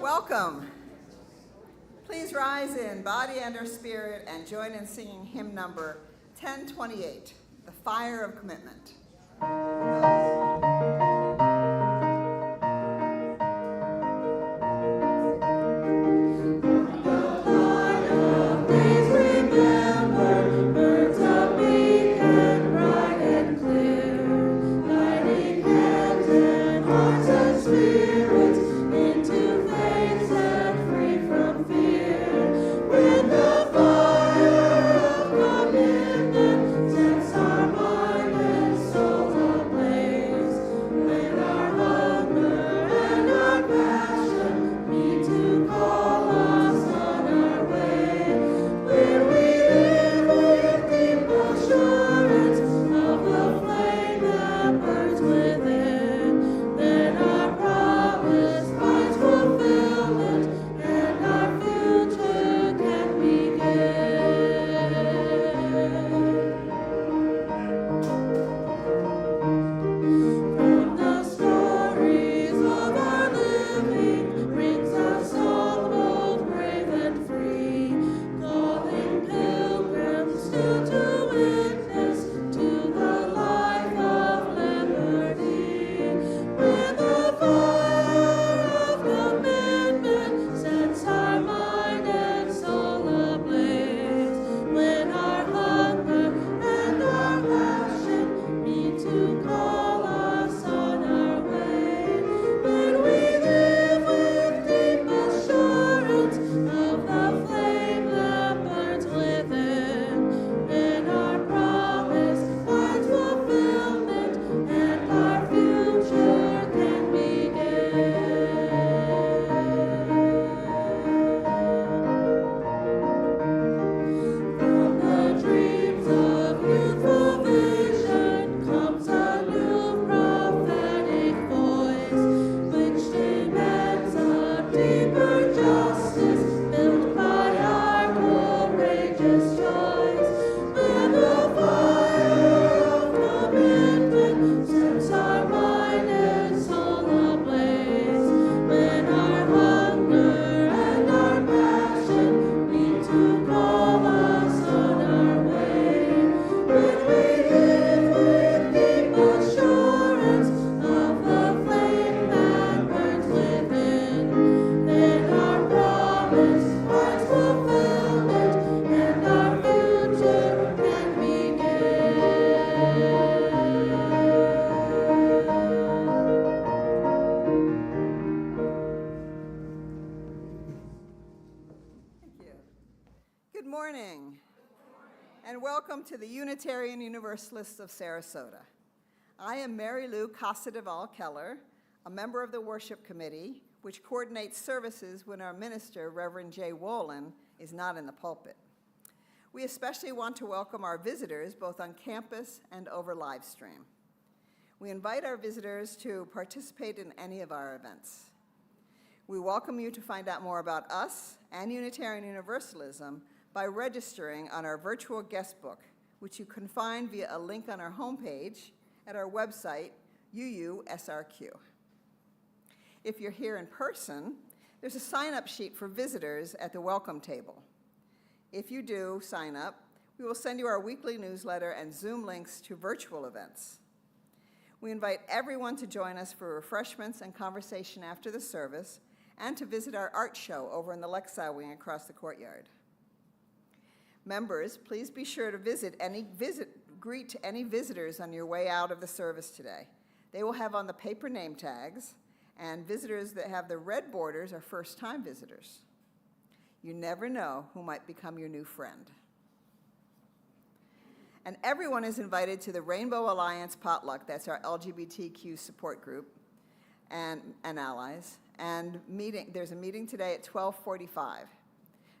Welcome. Please rise in body and or spirit and join in singing hymn number 1028, The Fire of Commitment. To the Unitarian Universalists of Sarasota. I am Emmylou Keller, a member of the worship committee, which coordinates services when our minister, Reverend Jay Wolin, is not in the pulpit. We especially want to welcome our visitors both on campus and over live stream. We invite our visitors to participate in any of our events. We welcome you to find out more about us and Unitarian Universalism by registering on our virtual guest book, which you can find via a link on our homepage at our website, UUSRQ. If you're here in person, there's a sign-up sheet for visitors at the welcome table. If you do sign up, we will send you our weekly newsletter and Zoom links to virtual events. We invite everyone to join us for refreshments and conversation after the service and to visit our art show over in the Lexi wing across the courtyard. Members, please be sure to greet any visitors on your way out of the service today. They will have on the paper name tags, and visitors that have the red borders are first-time visitors. You never know who might become your new friend. And everyone is invited to the Rainbow Alliance Potluck. That's our LGBTQ support group and allies. And there's a meeting today at 12:45.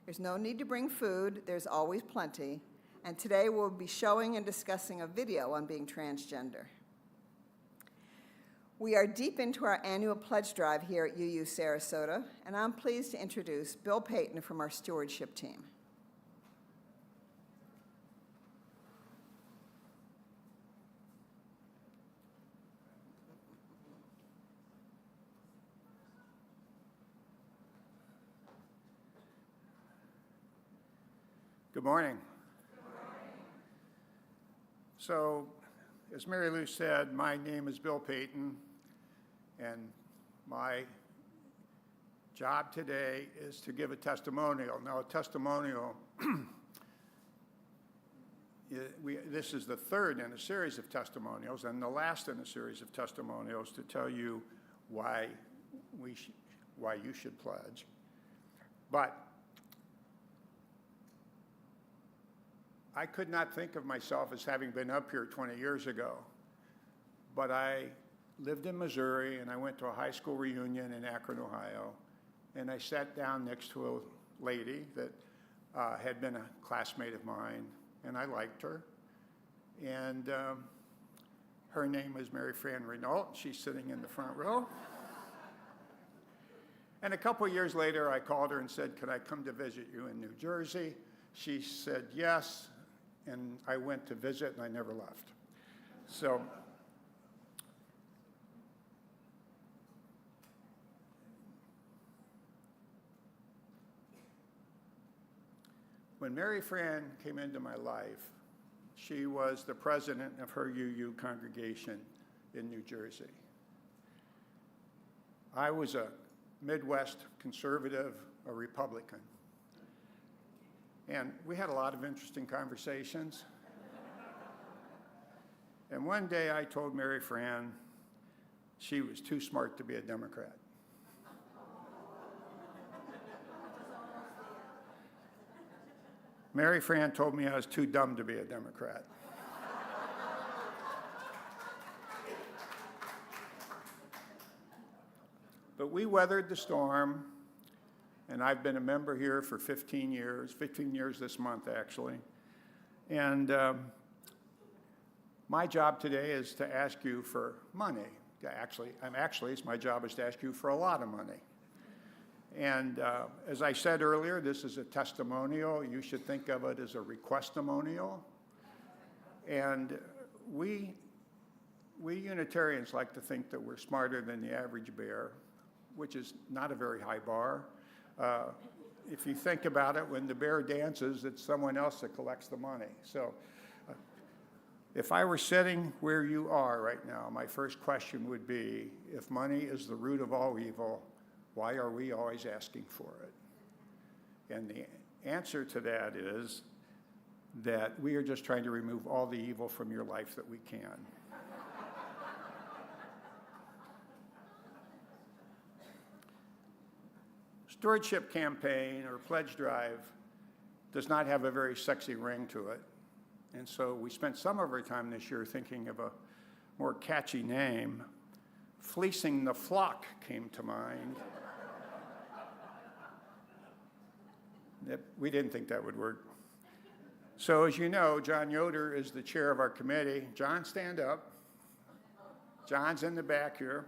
There's no need to bring food. There's always plenty. And today we'll be showing and discussing a video on being transgender. We are deep into our annual pledge drive here at UU Sarasota, and I'm pleased to introduce Bill Payton from our stewardship team. Good morning. So, as Mary Lou said, my name is Bill Payton, and my job today is to give a testimonial. Now, a testimonial, this is the third in a series of testimonials, and the last in a series of testimonials to tell you why you should pledge. But I could not think of myself as having been up here 20 years ago, but I lived in Missouri, and I went to a high school reunion in Akron, Ohio, and I sat down next to a lady that had been a classmate of mine, and I liked her. And her name was Mary Fran Renault. She's sitting in the front row. And a couple years later, I called her and said, "Could I come to visit you in New Jersey?" She said yes, and I went to visit, and I never left. So when Mary Fran came into my life, she was the president of her UU congregation in New Jersey. I was a Midwest conservative, a Republican. And we had a lot of interesting conversations. And one day I told Mary Fran she was too smart to be a Democrat. Mary Fran told me I was too dumb to be a Democrat. But we weathered the storm, and I've been a member here for 15 years this month, actually. And my job today is to ask you for money. It's my job is to ask you for a lot of money. And as I said earlier, this is a testimonial. You should think of it as a requestimonial. And we Unitarians like to think that we're smarter than the average bear, which is not a very high bar. If you think about it, when the bear dances, it's someone else that collects the money. So if I were sitting where you are right now, my first question would be, if money is the root of all evil, why are we always asking for it? And the answer to that is that we are just trying to remove all the evil from your life that we can. Stewardship campaign or pledge drive does not have a very sexy ring to it. And so we spent some of our time this year thinking of a more catchy name. Fleecing the flock came to mind. We didn't think that would work. So as you know, John Yoder is the chair of our committee. John, stand up. John's in the back here.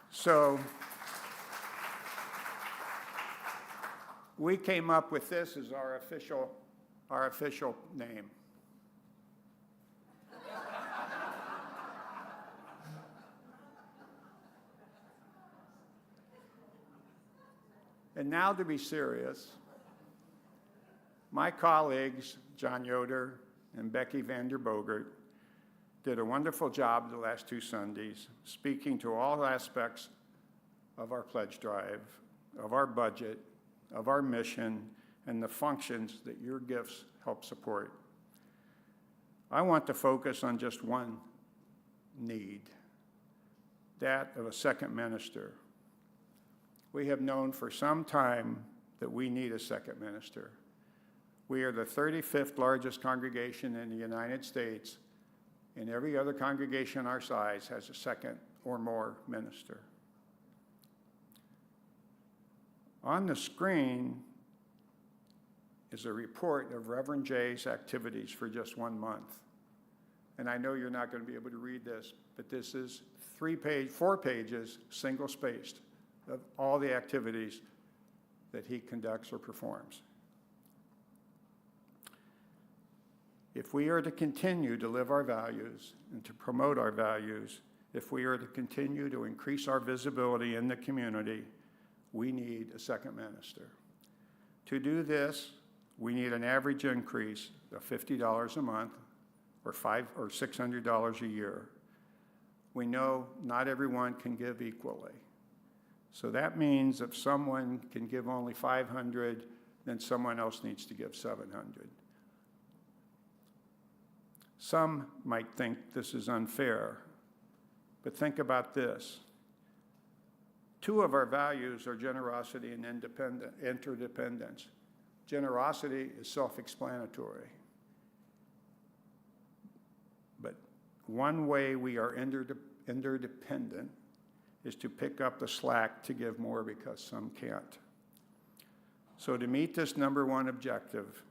So we came up with this as our official name. And now to be serious, my colleagues, John Yoder and Becky Vander Bogert, did a wonderful job the last 2 Sundays, speaking to all aspects of our pledge drive, of our budget, of our mission, and the functions that your gifts help support. I want to focus on just one need, that of a second minister. We have known for some time that we need a second minister. We are the 35th largest congregation in the United States, and every other congregation our size has a second or more minister. On the screen is a report of Reverend Jay's activities for just 1 month. And I know you're not going to be able to read this, but this is 4 pages, single-spaced, of all the activities that he conducts or performs. If we are to continue to live our values and to promote our values, if we are to continue to increase our visibility in the community, we need a second minister. To do this, we need an average increase of $50 a month or $600 a year. We know not everyone can give equally. So that means if someone can give only 500, then someone else needs to give 700. Some might think this is unfair, but think about this. Two of our values are generosity and interdependence. Generosity is self-explanatory. But one way we are interdependent is to pick up the slack to give more because some can't. So to meet this number one objective,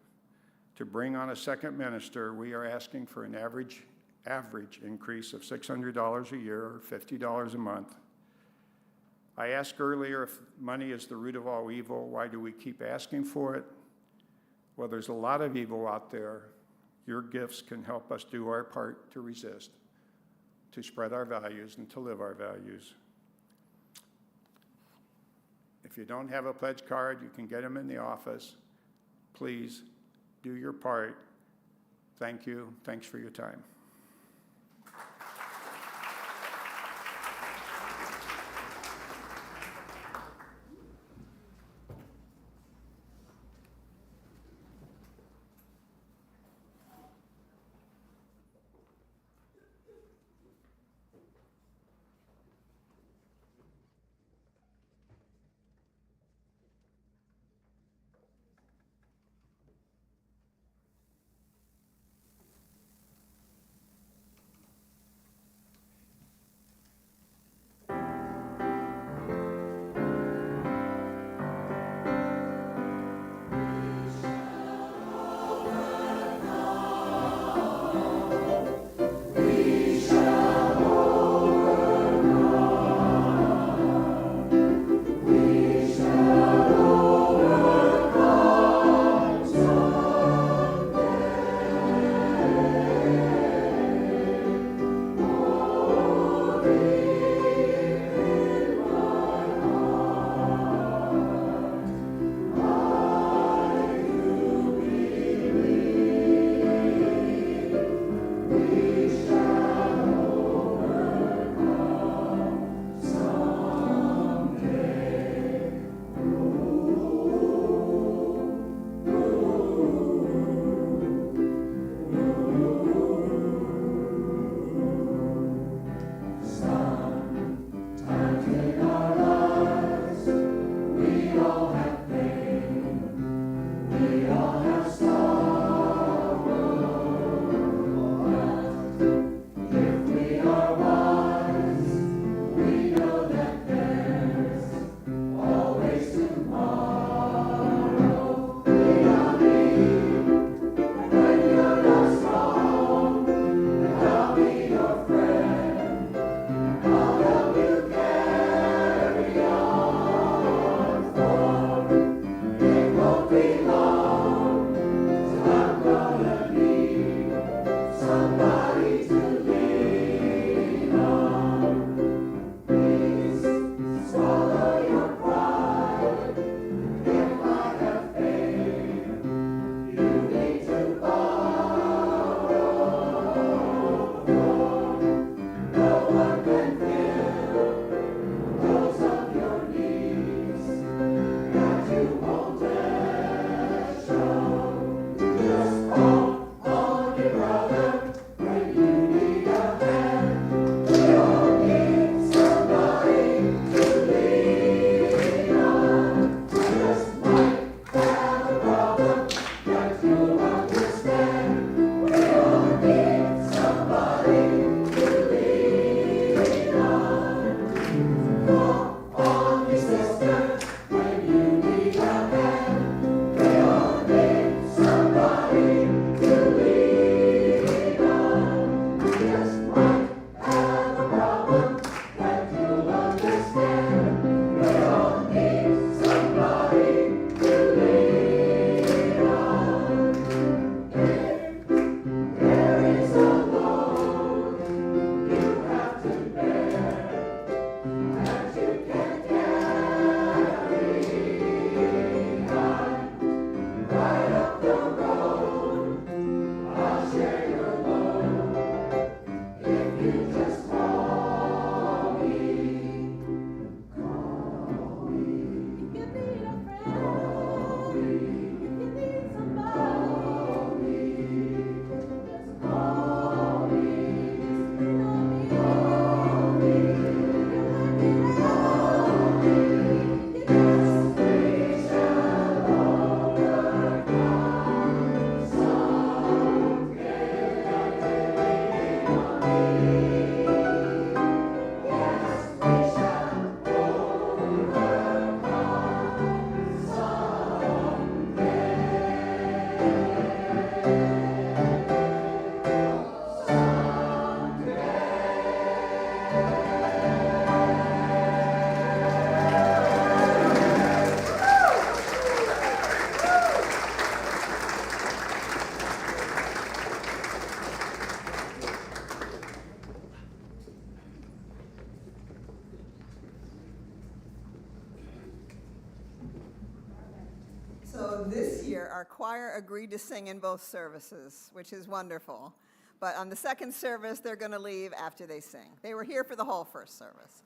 to bring on a second minister, we are asking for an average increase of $600 a year or $50 a month. I asked earlier if money is the root of all evil, why do we keep asking for it? Well, there's a lot of evil out there. Your gifts can help us do our part to resist, to spread our values, and to live our values. If you don't have a pledge card, you can get them in the office. Please do your part. Thank you. Thanks for your time. So this year, our choir agreed to sing in both services, which is wonderful. But on the second service, they're going to leave after they sing. They were here for the whole first service.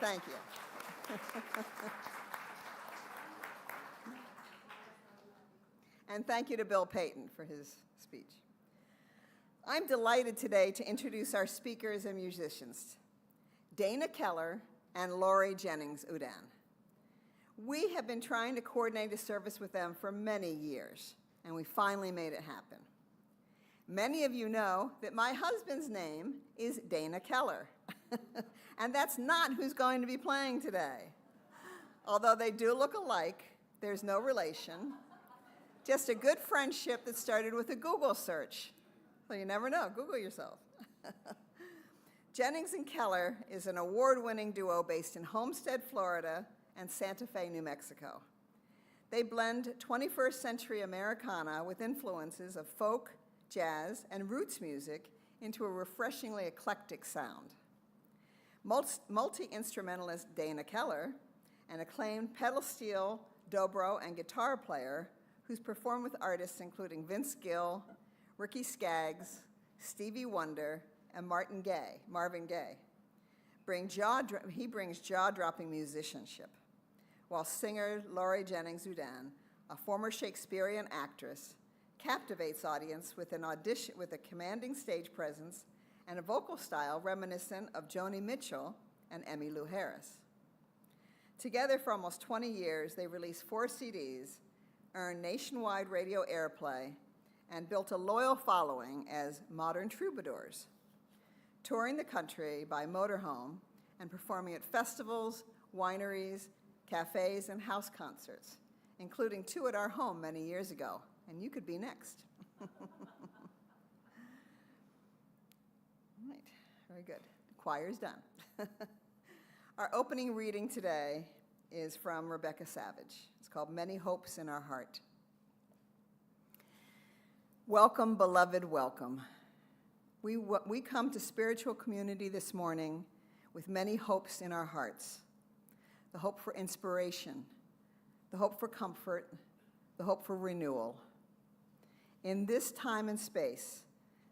Thank you. And thank you to Bill Payton for his speech. I'm delighted today to introduce our speakers and musicians, Dana Keller and Laurie Jennings Oudin. We have been trying to coordinate a service with them for many years, and we finally made it happen. Many of you know that my husband's name is Dana Keller, and that's not who's going to be playing today. Although they do look alike, there's no relation, just a good friendship that started with a Google search. So you never know, Google yourself. Jennings and Keller is an award-winning duo based in Homestead, Florida, and Santa Fe, New Mexico. They blend 21st century Americana with influences of folk, jazz, and roots music into a refreshingly eclectic sound. Multi-instrumentalist Dana Keller, an acclaimed pedal steel, dobro, and guitar player who's performed with artists including Vince Gill, Skaggs, Stevie Wonder, and Marvin Gaye. He brings jaw-dropping musicianship, while singer Laurie Jennings Oudin, a former Shakespearean actress, captivates audience with a commanding stage presence and a vocal style reminiscent of Joni Mitchell and Emmylou Harris. Together for almost 20 years, they released 4 CDs, earned nationwide radio airplay, and built a loyal following as modern troubadours, touring the country by motorhome and performing at festivals, wineries, cafés, and house concerts, including 2 at our home many years ago, and you could be next. All right, very good. The choir's done. Our opening reading today is from Rebecca Savage. It's called Many Hopes in Our Heart. Welcome, beloved, welcome. We come to spiritual community this morning with many hopes in our hearts. The hope for inspiration, the hope for comfort, the hope for renewal. In this time and space,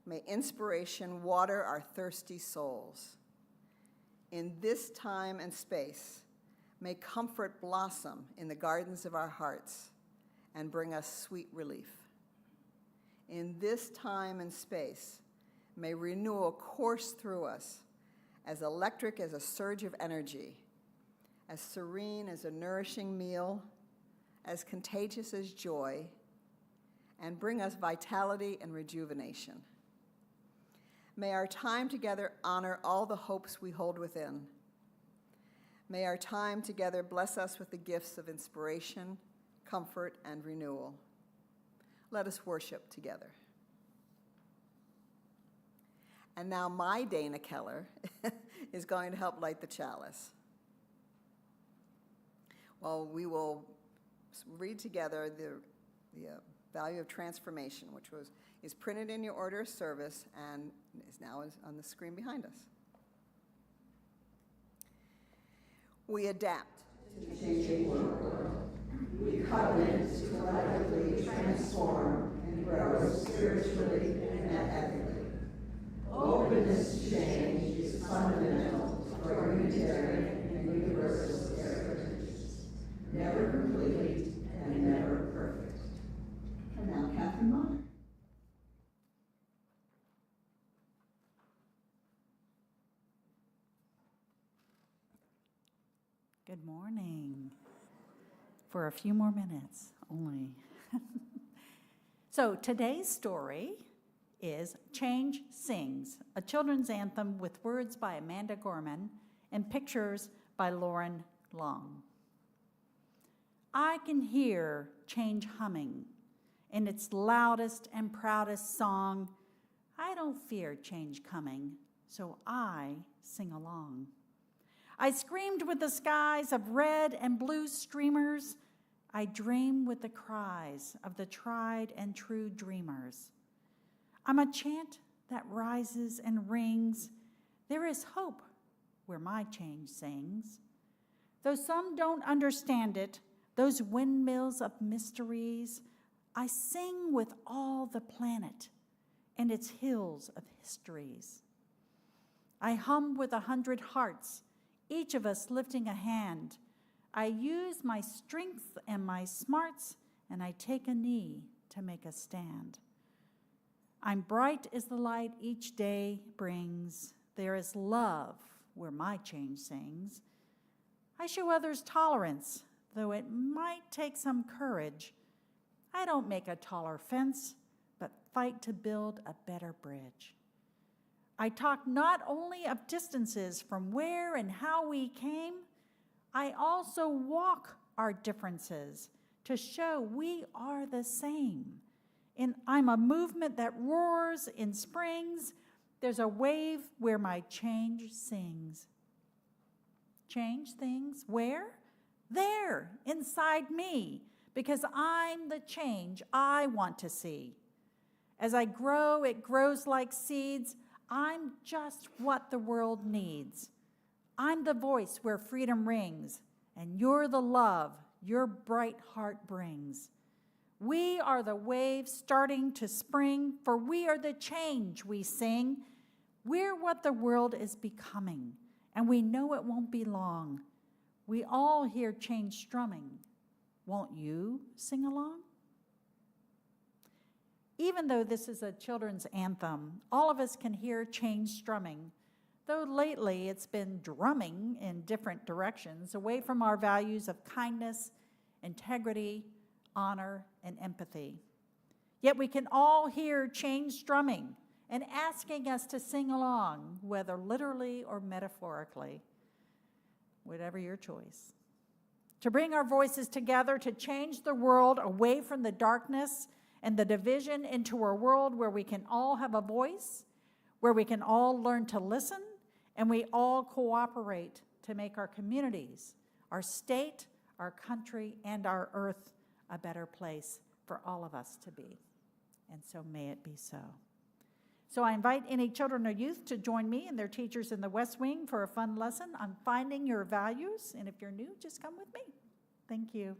may inspiration water our thirsty souls. In this time and space, may comfort blossom in the gardens of our hearts and bring us sweet relief. In this time and space, may renewal course through us as electric as a surge of energy, as serene as a nourishing meal, as contagious as joy, and bring us vitality and rejuvenation. May our time together honor all the hopes we hold within. May our time together bless us with the gifts of inspiration, comfort, and renewal. Let us worship together. And now my Dana Keller is going to help light the chalice. Well, we will read together the value of transformation, which is printed in your order of service and is now on the screen behind us. We adapt to the changing world. We covenant to collectively transform and grow spiritually and ethically. Openness to change is fundamental for Unitarian and Universalist heritages. Never complete and never perfect. And now, Catherine Bonner. Good morning. For a few more minutes only. So today's story is Change Sings, a children's anthem with words by Amanda Gorman and pictures by Lauren Long. I can hear change humming in its loudest and proudest song. I don't fear change coming, so I sing along. I screamed with the skies of red and blue streamers. I dream with the cries of the tried and true dreamers. I'm a chant that rises and rings. There is hope where my change sings. Though some don't understand it, those windmills of mysteries, I sing with all the planet and its hills of histories. I hum with 100 hearts, each of us lifting a hand. I use my strength and my smarts, and I take a knee to make a stand. I'm bright as the light each day brings. There is love where my change sings. I show others tolerance, though it might take some courage. I don't make a taller fence, but fight to build a better bridge. I talk not only of distances from where and how we came, I also walk our differences to show we are the same. And I'm a movement that roars in springs. There's a wave where my change sings. Change things where? There, inside me, because I'm the change I want to see. As I grow, it grows like seeds. I'm just what the world needs. I'm the voice where freedom rings, and you're the love your bright heart brings. We are the waves starting to spring, for we are the change we sing. We're what the world is becoming, and we know it won't be long. We all hear change strumming. Won't you sing along? Even though this is a children's anthem, all of us can hear change strumming, though lately it's been drumming in different directions, away from our values of kindness, integrity, honor, and empathy. Yet we can all hear change strumming and asking us to sing along, whether literally or metaphorically, whatever your choice. To bring our voices together to change the world away from the darkness and the division into a world where we can all have a voice, where we can all learn to listen, and we all cooperate to make our communities, our state, our country, and our earth a better place for all of us to be. And so may it be so. So I invite any children or youth to join me and their teachers in the West Wing for a fun lesson on finding your values. And if you're new, just come with me. Thank you.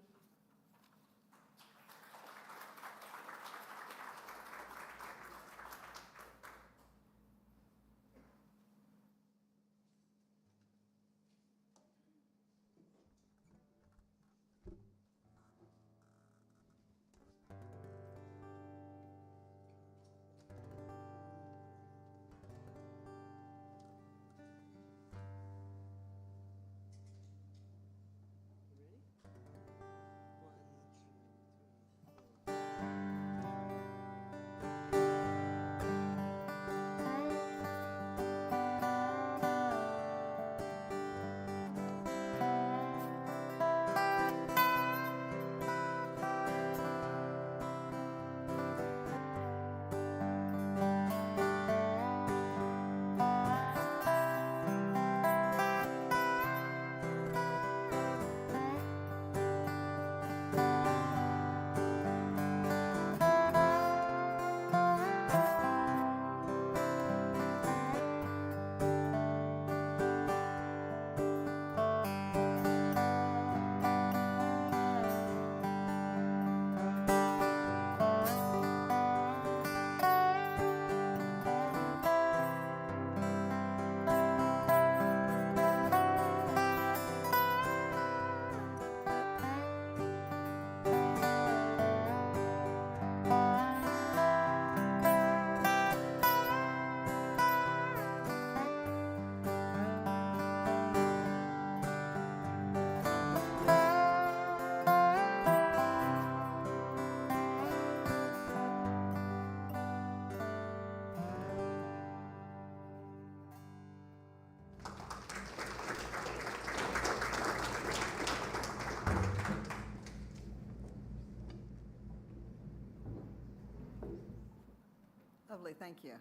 Lovely, thank you.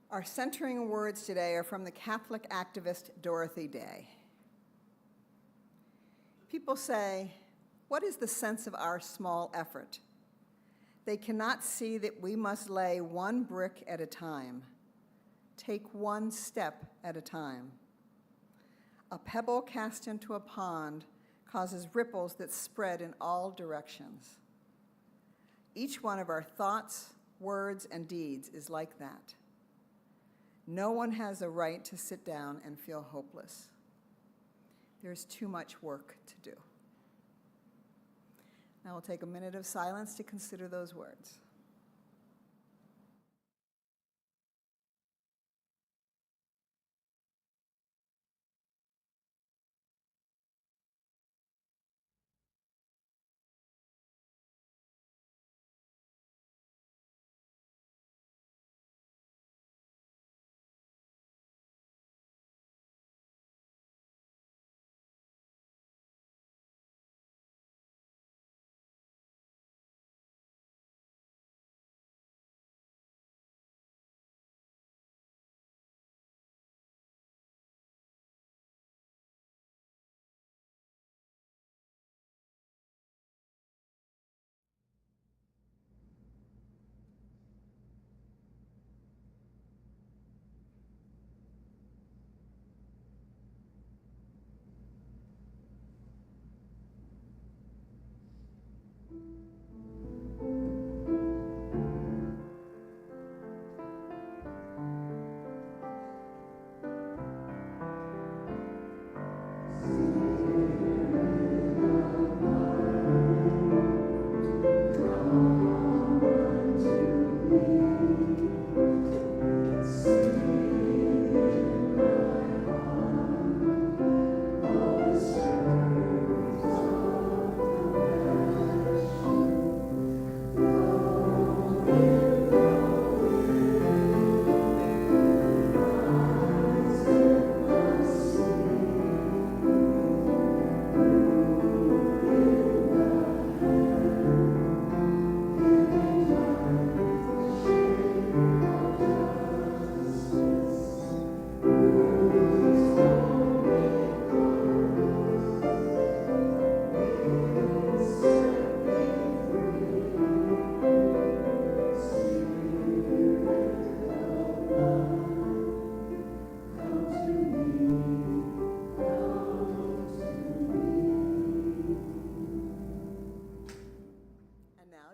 Our centering words today are from the Catholic activist Dorothy Day. People say, what is the sense of our small effort? They cannot see that we must lay one brick at a time, take one step at a time. A pebble cast into a pond causes ripples that spread in all directions. Each one of our thoughts, words, and deeds is like that. No one has a right to sit down and feel hopeless. There's too much work to do. Now we'll take a minute of silence to consider those words.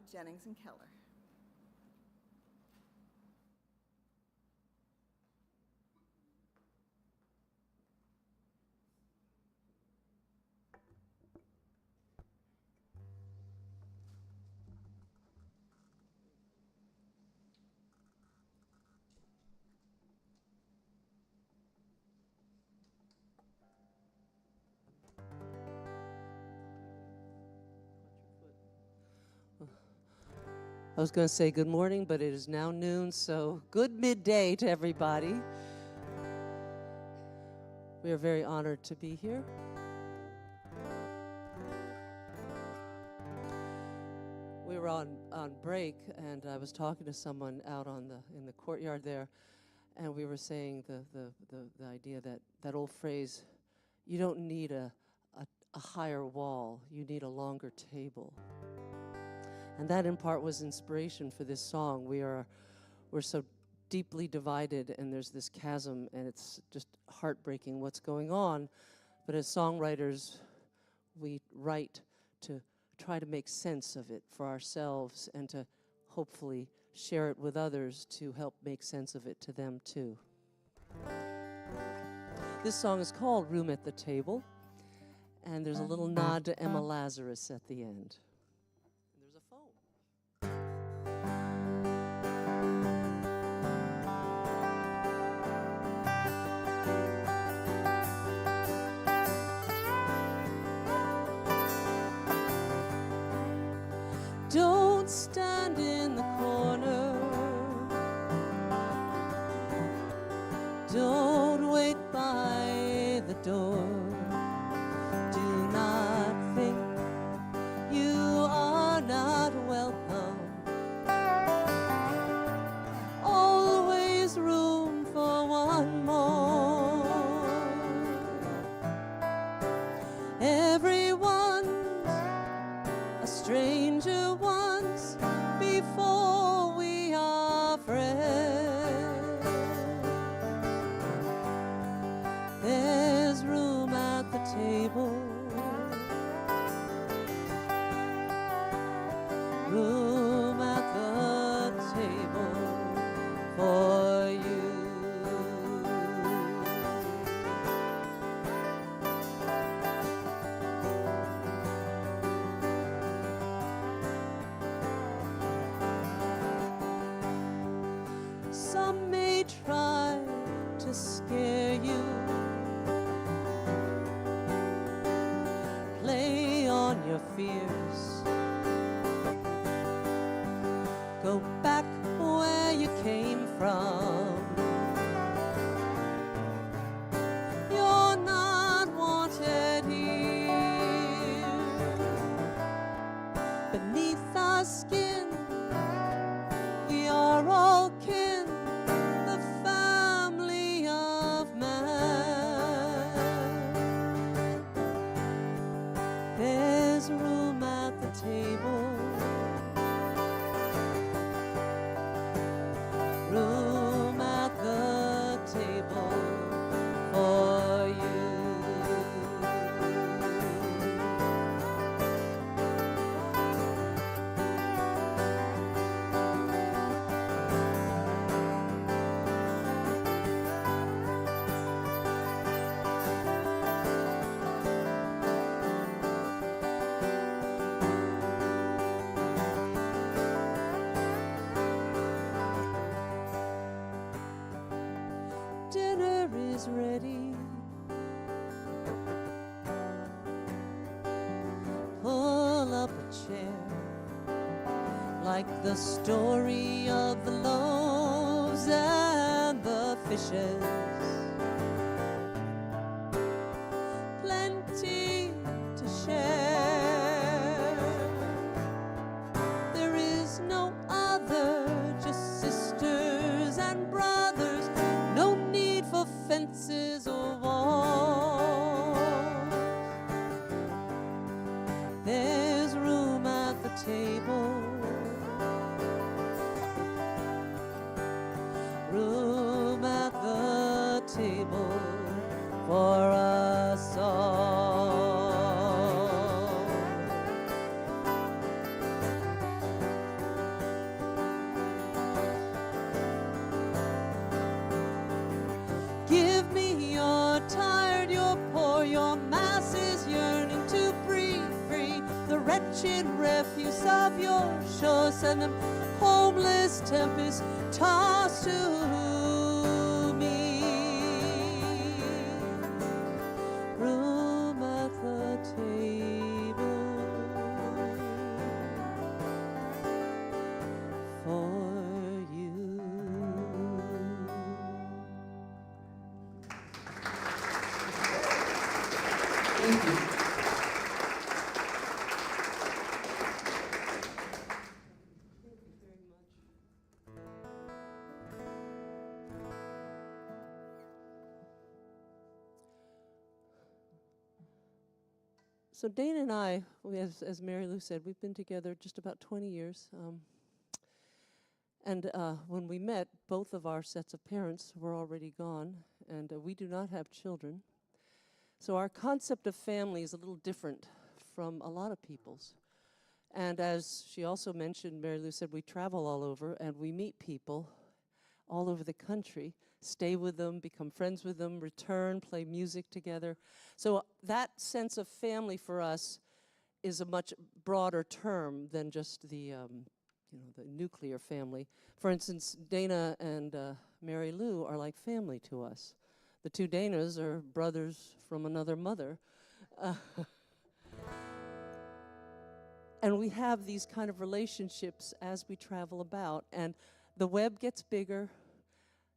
Jennings and Keller. I was going to say good morning, but it is now noon, so good midday to everybody. We are very honored to be here. We were on break, and I was talking to someone out in the courtyard there, and we were saying the idea that old phrase, you don't need a higher wall, you need a longer table. And that in part was inspiration for this song. We're so deeply divided, and there's this chasm, and it's just heartbreaking what's going on. But as songwriters, we write to try to make sense of it for ourselves and to hopefully share it with others to help make sense of it to them too. This song is called Room at the Table, and there's a little nod to Emma Lazarus at the end. There's a phone. Don't stand in the corner. Don't wait by the door. Do not think you are not welcome. Always room for one more. Everyone's a stranger once before we your fears. Go back where you came from. You're not wanted here. Beneath our skin, we are all kin, the family of man. There's room at the table, room at the table for you. Dinner is ready. Pull up a chair, like the story of the loaves and the fishes. Plenty to share. There is no other, just sisters and brothers. No need for fences or walls. There's room at the table, room at the table for us all. Give me your tired, your poor, your masses yearning to breathe free. The wretched refuse of your shore, send them homeless tempests tossed to me. Room at the table for you. Thank you. So Dana and I, as Mary Lou said, we've been together just about 20 years. And when we met, both of our sets of parents were already gone, and we do not have children. So our concept of family is a little different from a lot of people's. And as she also mentioned, Mary Lou said, we travel all over, and we meet people all over the country, stay with them, become friends with them, return, play music together. So that sense of family for us is a much broader term than just the the nuclear family. For instance, Dana and Mary Lou are like family to us. The two Danas are brothers from another mother. And we have these kind of relationships as we travel about. And the web gets bigger,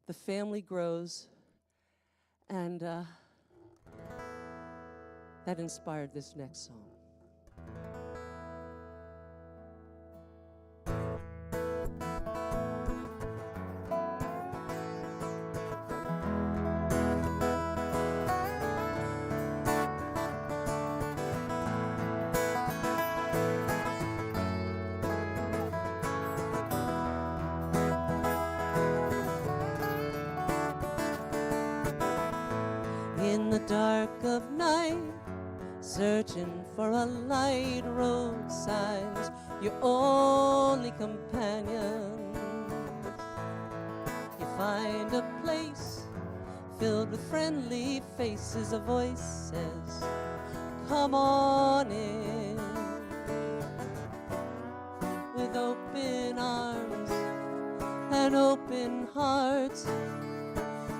the family grows, and that inspired this next song. In the dark of night, searching for a light, road signs, your only companions. You find a place filled with friendly faces, a voice says, come on in. With open arms and open hearts,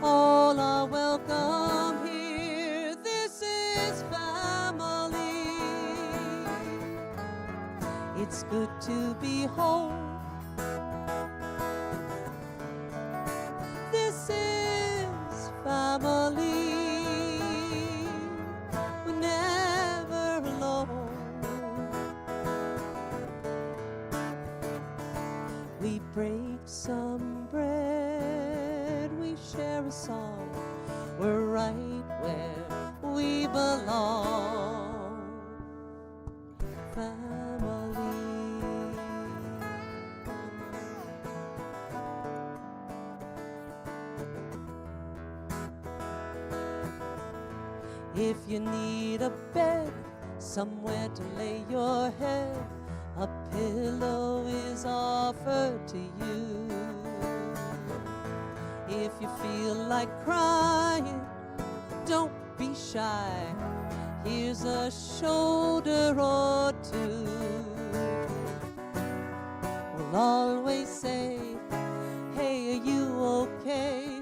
all are welcome here. This is family. It's good to be home. This is family. We're never alone. We break some bread, we share a song. We're right where we belong. Family. If you need a bed, somewhere to lay your head, a pillow is offered to you. If you feel like crying, don't be shy. Here's a shoulder or two. We'll always say, hey, are you okay?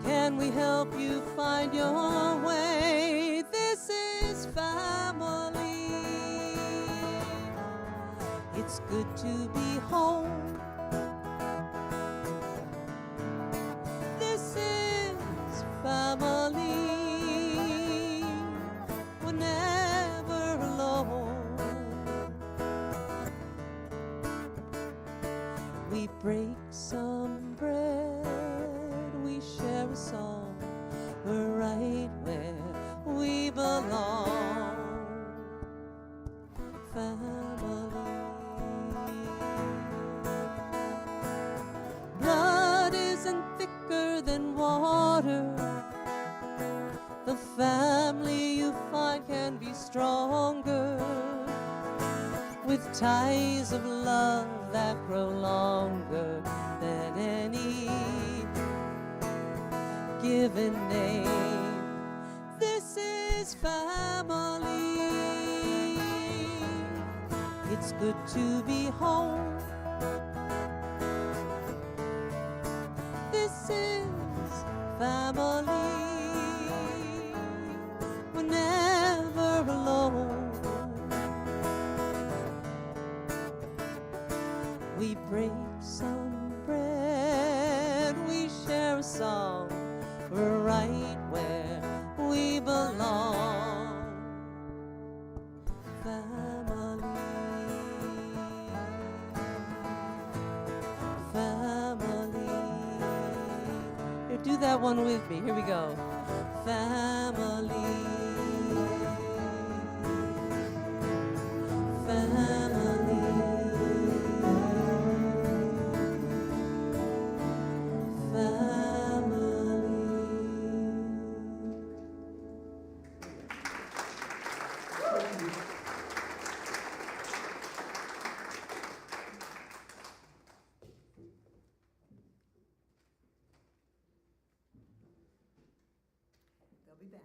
Can we help you find your way? This is family. It's good to be home. This is family. We're never alone. We break some bread, we share a song. We're right where we belong. Family. Blood isn't thicker than water. The family you find can be stronger, with ties of love that grow longer than any given name. This is family. It's good to be home. This is family. We're never alone. We break some bread, we share a song. We're right where we belong. Family. Family. Here, do that one with me. Here we go. Family. Family. They'll be back.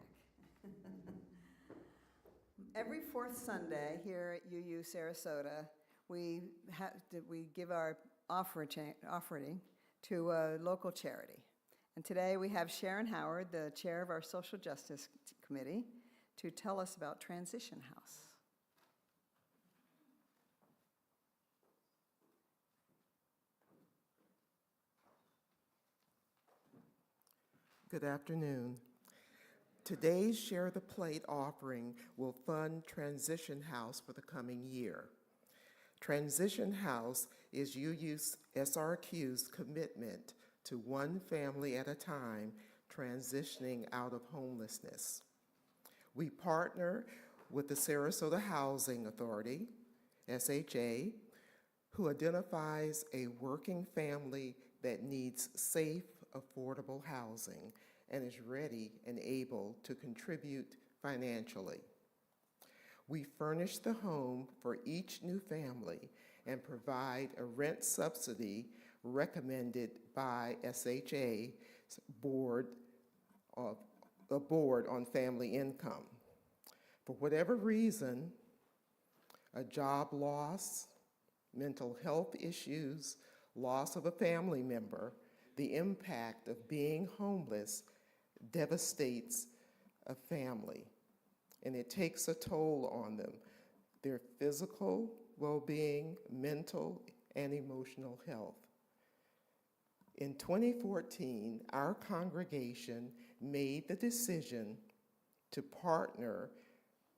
Every fourth Sunday here at UU Sarasota, we give our offering to a local charity. And today we have Sharon Howard, the chair of our Social Justice Committee, to tell us about Transition House. Good afternoon. Today's Share the Plate offering will fund Transition House for the coming year. Transition House is UU's SRQ's commitment to one family at a time transitioning out of homelessness. We partner with the Sarasota Housing Authority, SHA, who identifies a working family that needs safe, affordable housing and is ready and able to contribute financially. We furnish the home for each new family and provide a rent subsidy recommended by SHA's Board on Family Income. For whatever reason, a job loss, mental health issues, loss of a family member, the impact of being homeless devastates a family, and it takes a toll on them, their physical, well-being, mental, and emotional health. In 2014, our congregation made the decision to partner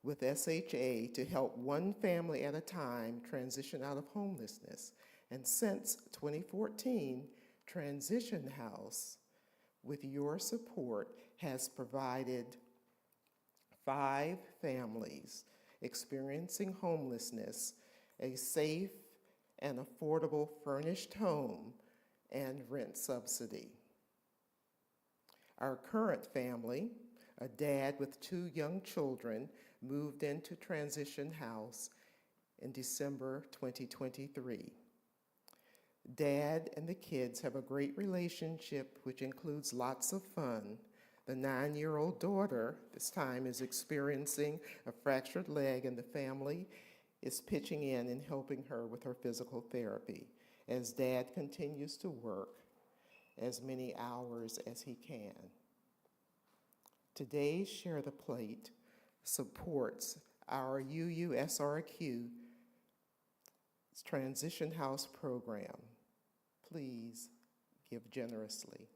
with SHA to help one family at a time transition out of homelessness. And since 2014, Transition House, with your support, has provided 5 families experiencing homelessness a safe and affordable furnished home and rent subsidy. Our current family, a dad with 2 young children, moved into Transition House in December 2023. Dad and the kids have a great relationship, which includes lots of fun. The 9-year-old daughter, this time, is experiencing a fractured leg, and the family is pitching in and helping her with her physical therapy as Dad continues to work as many hours as he can. Today's Share the Plate supports our UUSRQ Transition House program. Please give generously.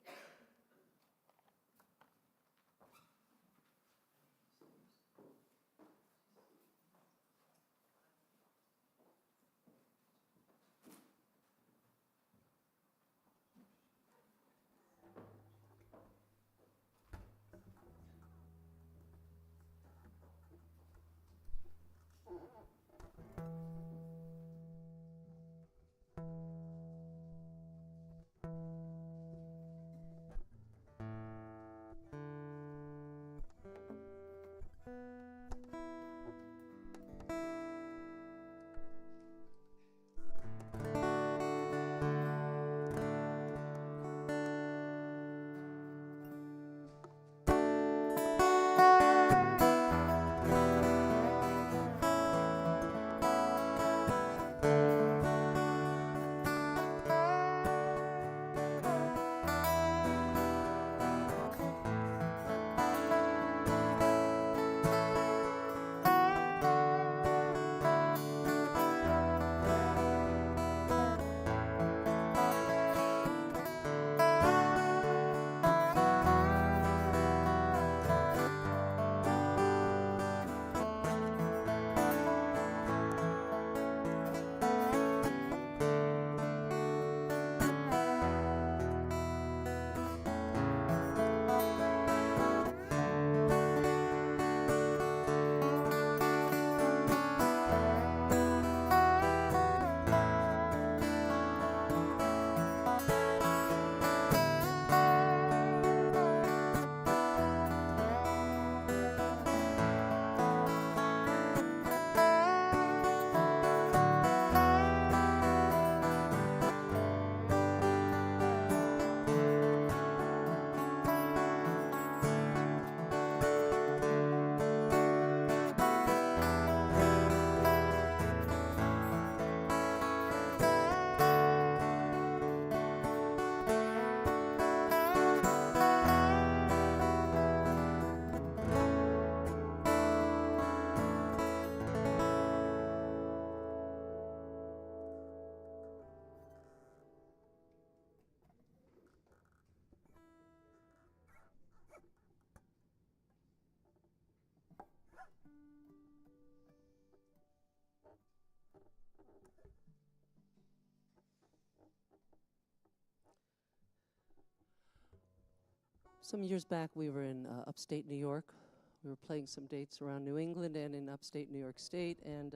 Some years back, we were in upstate New York. We were playing some dates around New England and in upstate New York State, and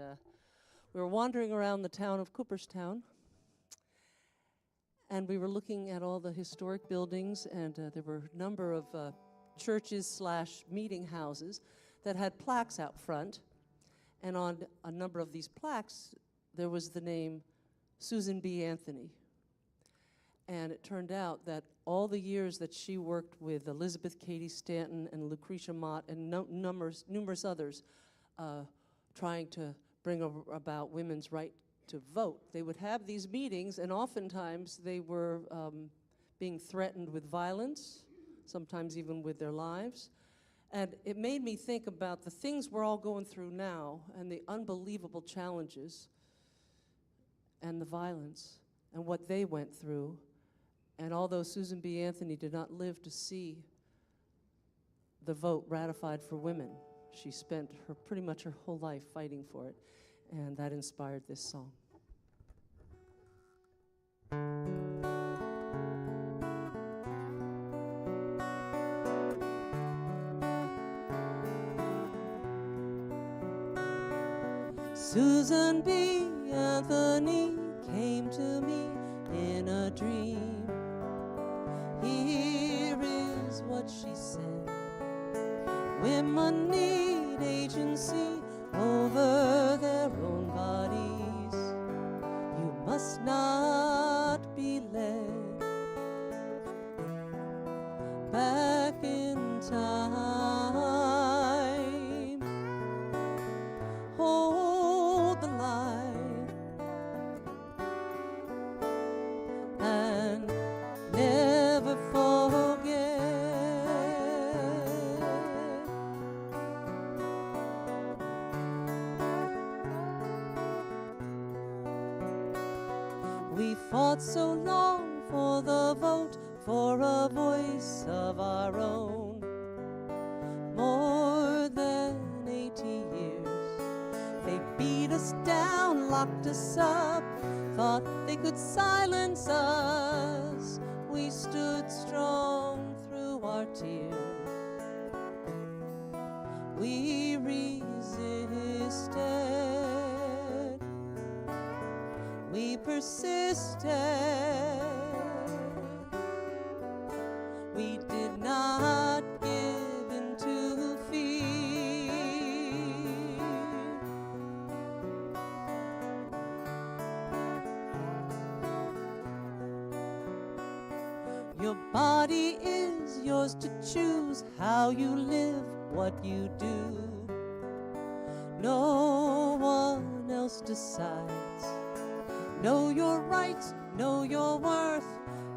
we were wandering around the town of Cooperstown, and we were looking at all the historic buildings, and there were a number of churches / meeting houses that had plaques out front, and on a number of these plaques, there was the name Susan B. Anthony. And it turned out that all the years that she worked with Elizabeth Cady Stanton and Lucretia Mott and numerous others trying to bring about women's right to vote, they would have these meetings, and oftentimes they were being threatened with violence, sometimes even with their lives. And it made me think about the things we're all going through now and the unbelievable challenges and the violence and what they went through. And although Susan B. Anthony did not live to see the vote ratified for women, she spent pretty much her whole life fighting for it, and that inspired this song. Susan B. Anthony came to me in a dream. Here is what she said: women need agency over their own bodies. You must not be led back in time. Hold the line and never forget. We fought so long for the vote, for a voice of our own. More than 80 years, they beat us down, locked us up, thought they could silence us. We stood strong through our tears. We resisted. We persisted. We did not give in to fear. Your body is yours to choose, how you live, what you do. No one else decides. Know your rights, know your worth,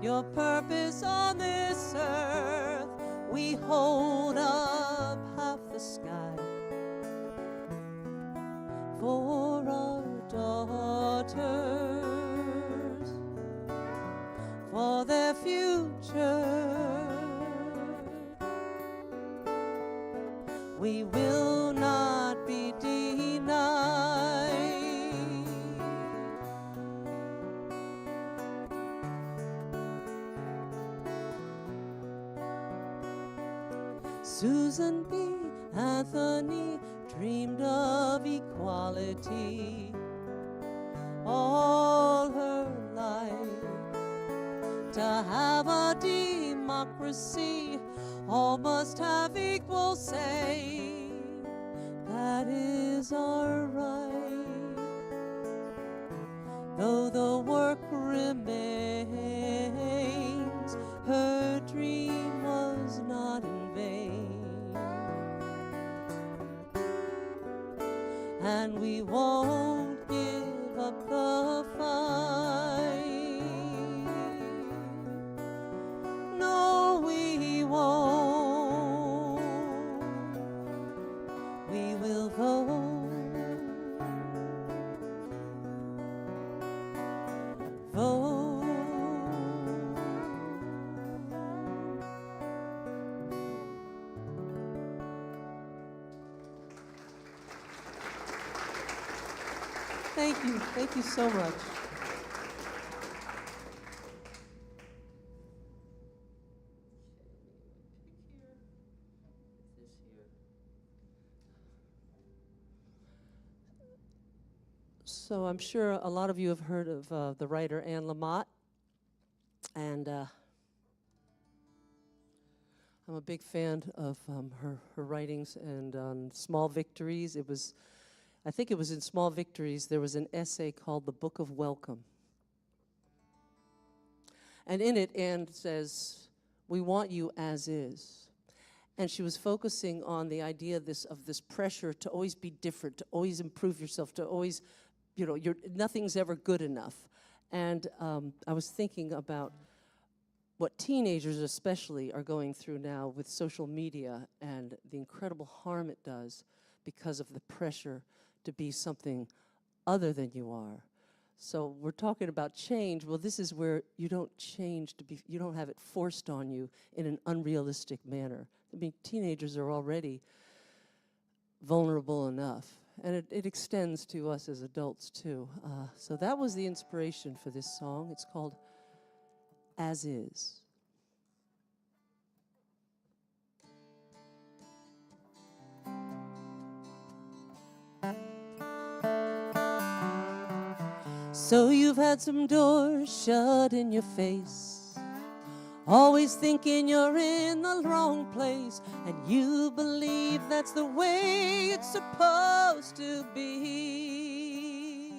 your purpose on this earth. We hold up half the sky for our daughters, for their future. We will not be denied. Susan B. Anthony dreamed of equality all her life. To have a democracy, all must have equal say. That is our right. Though the work remains, her dream was not in vain. And we won't give up the fight. No, we won't. We will vote. Vote. Thank you so much. So I'm sure a lot of you have heard of the writer Anne Lamott, and I'm a big fan of her writings. And on Small Victories, I think it was in Small Victories, there was an essay called The Book of Welcome. And in it, Anne says, we want you as is. And she was focusing on the idea of this pressure to always be different, to always improve yourself, to always, nothing's ever good enough. And I was thinking about what teenagers especially are going through now with social media and the incredible harm it does because of the pressure to be something other than you are. So we're talking about change. Well, this is where you don't change you don't have it forced on you in an unrealistic manner. I mean, teenagers are already vulnerable enough, and it extends to us as adults too. So that was the inspiration for this song. It's called As Is. So you've had some doors shut in your face, always thinking you're in the wrong place, and you believe that's the way it's supposed to be.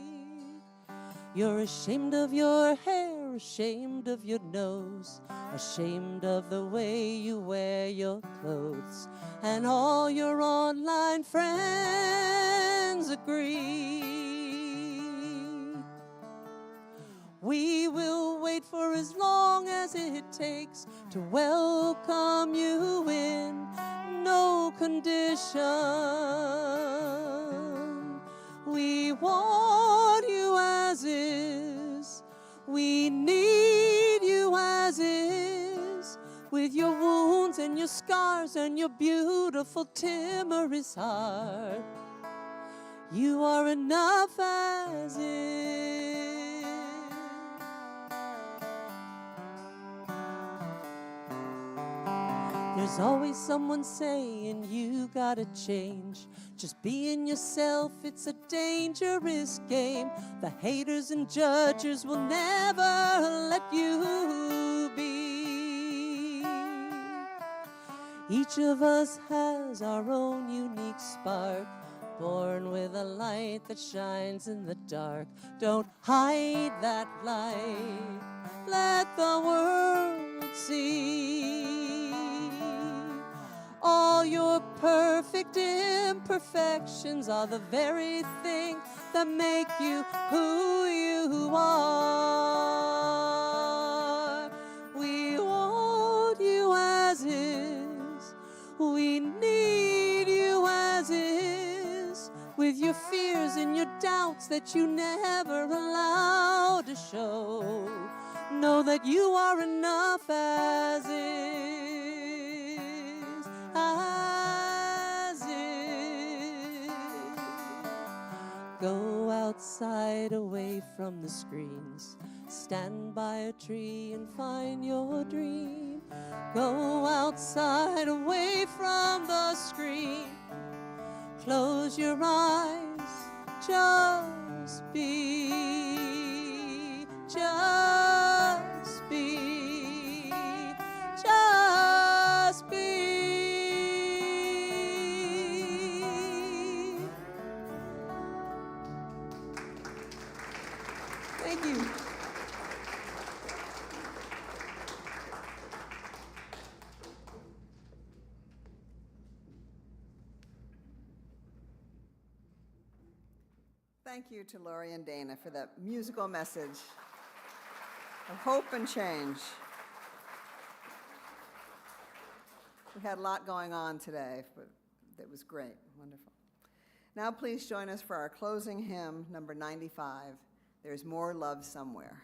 You're ashamed of your hair, ashamed of your nose, ashamed of the way you wear your clothes, and all your online friends agree. We will wait for as long as it takes to welcome you in, no condition. We want you as is. We need you as is, with your wounds and your scars and your beautiful timorous heart. You are enough as is. There's always someone saying you gotta change. Just being yourself, it's a dangerous game. The haters and judges will never let you be. Each of us has our own unique spark, born with a light that shines in the dark. Don't hide that light, let the world see. All your perfect imperfections are the very thing that make you who you are. We want you as is. We need you as is, with your fears and your doubts that you never allow to show. Know that you are enough as is. As is. Go outside away from the screens. Stand by a tree and find your dream. Go outside away from the screen. Close your eyes. Just be. Just be. Just be. Thank you. Thank you to Laurie and Dana for that musical message of hope and change. We had a lot going on today, but it was great, wonderful. Now please join us for our closing hymn, number 95, There's More Love Somewhere.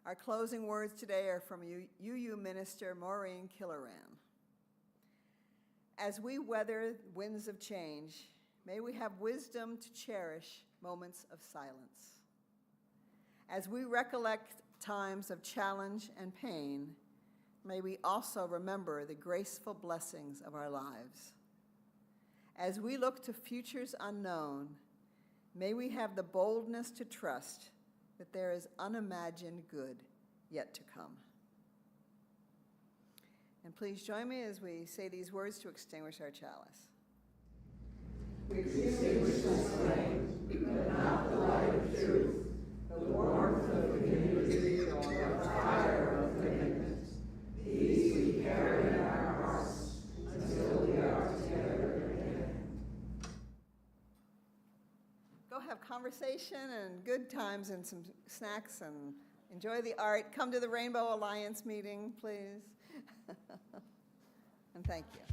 Our closing words today are from UU Minister Maureen Killoran. As we weather winds of change, may we have wisdom to cherish moments of silence. As we recollect times of challenge and pain, may we also remember the graceful blessings of our lives. As we look to futures unknown, may we have the boldness to trust that there is unimagined good yet to come. And please join me as we say these words to extinguish our chalice. We extinguish this flame, but not the light of truth, the warmth of community, or the fire of commitment. These we carry in our hearts until we are together again. Go have conversation and good times and some snacks and enjoy the art. Come to the Rainbow Alliance meeting, please. And thank you.